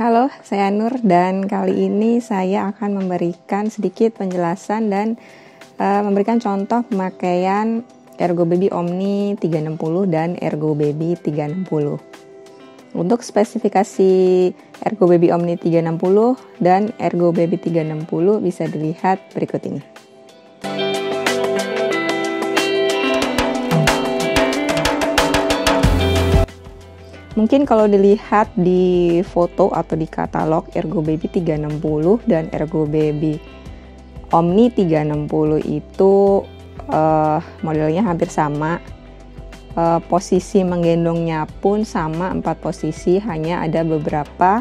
Halo, saya Nur dan kali ini saya akan memberikan sedikit penjelasan dan memberikan contoh pemakaian Ergo Baby Omni 360 dan Ergo Baby 360. Untuk spesifikasi Ergo Baby Omni 360 dan Ergo Baby 360 bisa dilihat berikut ini. Mungkin kalau dilihat di foto atau di katalog Ergo Baby 360 dan Ergo Baby Omni 360 itu modelnya hampir sama. Posisi menggendongnya pun sama 4 posisi, hanya ada beberapa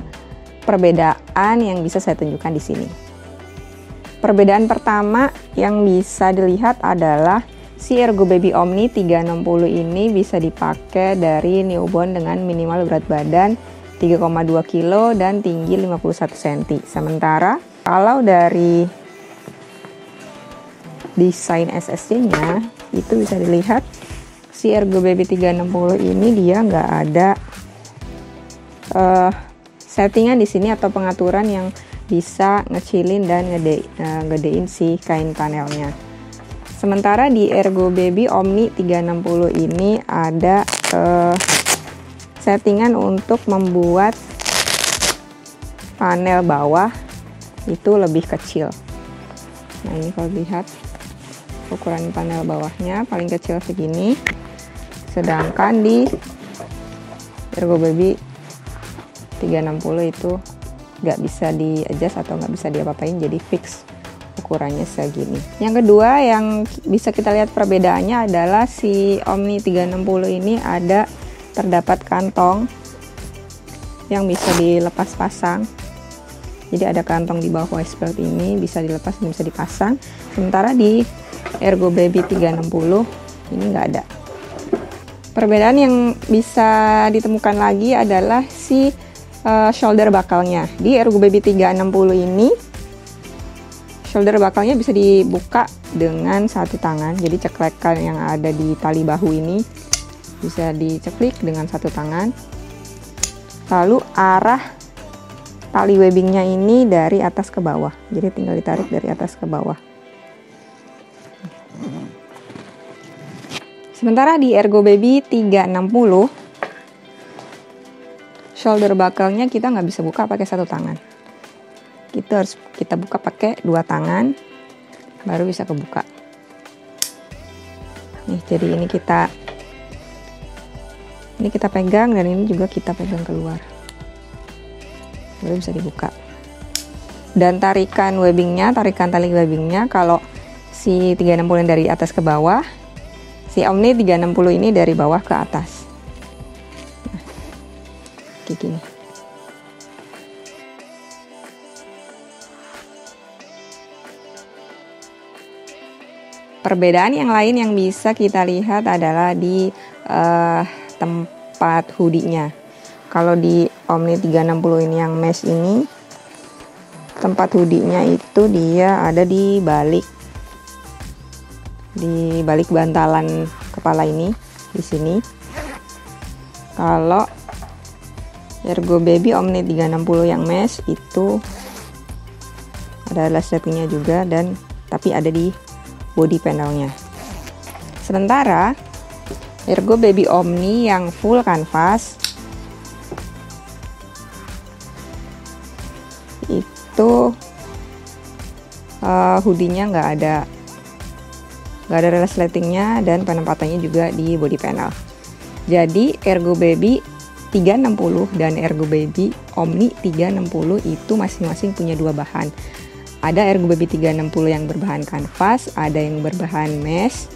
perbedaan yang bisa saya tunjukkan di sini. Perbedaan pertama yang bisa dilihat adalah si Ergo Baby Omni 360 ini bisa dipakai dari newborn dengan minimal berat badan 3,2 kg dan tinggi 51 cm. Sementara kalau dari desain SSC-nya itu bisa dilihat si Ergo Baby 360 ini dia nggak ada settingan di sini atau pengaturan yang bisa ngecilin dan ngedein si kain panelnya. Sementara di Ergo Baby Omni 360 ini ada settingan untuk membuat panel bawah itu lebih kecil. Nah, ini kalau lihat ukuran panel bawahnya paling kecil segini. Sedangkan di Ergo Baby 360 itu nggak bisa di adjust atau nggak bisa diapa-apain, jadi fix ukurannya segini. Yang kedua yang bisa kita lihat perbedaannya adalah si Omni 360 ini terdapat kantong yang bisa dilepas pasang. Jadi ada kantong di bawah waist belt ini bisa dilepas dan bisa dipasang. Sementara di Ergo Baby 360 ini nggak ada. Perbedaan yang bisa ditemukan lagi adalah si shoulder buckle-nya. Di Ergo Baby 360 ini shoulder buckle-nya bisa dibuka dengan satu tangan. Jadi ceklekan yang ada di tali bahu ini bisa diceklik dengan satu tangan. Lalu arah tali webbingnya ini dari atas ke bawah. Jadi tinggal ditarik dari atas ke bawah. Sementara di Ergo Baby 360 shoulder buckle-nya kita nggak bisa buka pakai satu tangan. Kita buka pakai dua tangan baru bisa kebuka. Nih, jadi ini kita pegang dan ini juga kita pegang keluar. Baru bisa dibuka. Dan tarikan tali webbingnya kalau si 360 dari atas ke bawah, si Omni 360 ini dari bawah ke atas. Nah, kayak gini. Perbedaan yang lain yang bisa kita lihat adalah di tempat hoodie-nya. Kalau di Omni 360 ini yang mesh ini, tempat hoodie-nya itu dia ada di balik bantalan kepala ini, di sini. Kalau Ergo Baby Omni 360 yang mesh itu ada resletingnya juga tapi ada di body panelnya. Sementara Ergo Baby Omni yang full canvas itu hoodie-nya nggak ada resletingnya dan penempatannya juga di body panel. Jadi Ergo Baby 360 dan Ergo Baby Omni 360 itu masing-masing punya dua bahan. Ada Ergo Baby 360 yang berbahan kanvas, ada yang berbahan mesh.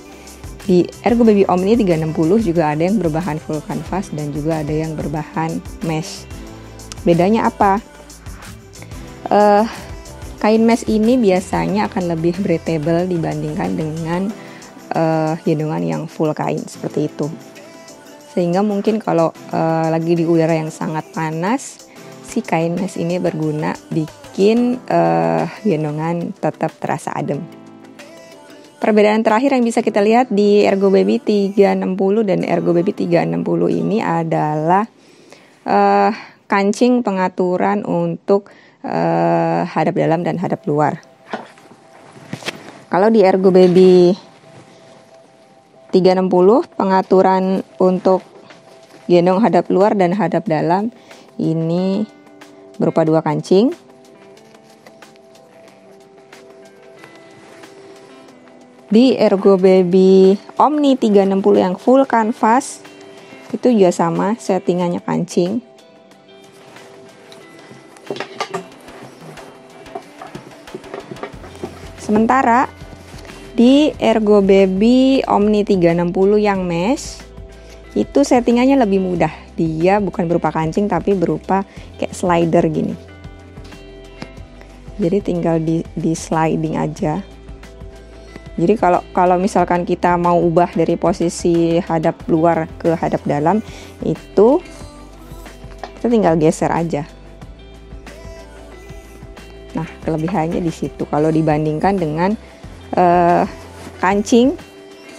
Di Ergo Baby Omni 360 juga ada yang berbahan full kanvas dan juga ada yang berbahan mesh. Bedanya apa? Kain mesh ini biasanya akan lebih breathable dibandingkan dengan gendongan yang full kain seperti itu. Sehingga mungkin kalau lagi di udara yang sangat panas, si kain mesh ini berguna bikin gendongan tetap terasa adem. Perbedaan terakhir yang bisa kita lihat di Ergo Baby 360 dan Ergo Baby 360 ini adalah kancing pengaturan untuk hadap dalam dan hadap luar. Kalau di Ergo Baby 360 pengaturan untuk gendong hadap luar dan hadap dalam ini berupa 2 kancing. Di Ergo Baby Omni 360 yang full canvas itu juga sama settingannya kancing. Sementara di Ergo Baby Omni 360 yang mesh itu settingannya lebih mudah. Dia bukan berupa kancing tapi berupa kayak slider gini. Jadi tinggal di sliding aja. Jadi kalau misalkan kita mau ubah dari posisi hadap luar ke hadap dalam, itu kita tinggal geser aja. Nah, kelebihannya di situ. Kalau dibandingkan dengan kancing,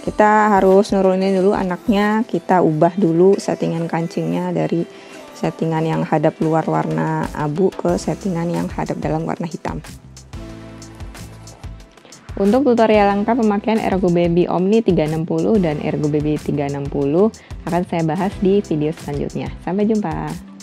kita harus nurunin dulu anaknya, kita ubah dulu settingan kancingnya dari settingan yang hadap luar warna abu ke settingan yang hadap dalam warna hitam. Untuk tutorial lengkap pemakaian Ergo Baby Omni 360 dan Ergo Baby 360 akan saya bahas di video selanjutnya. Sampai jumpa.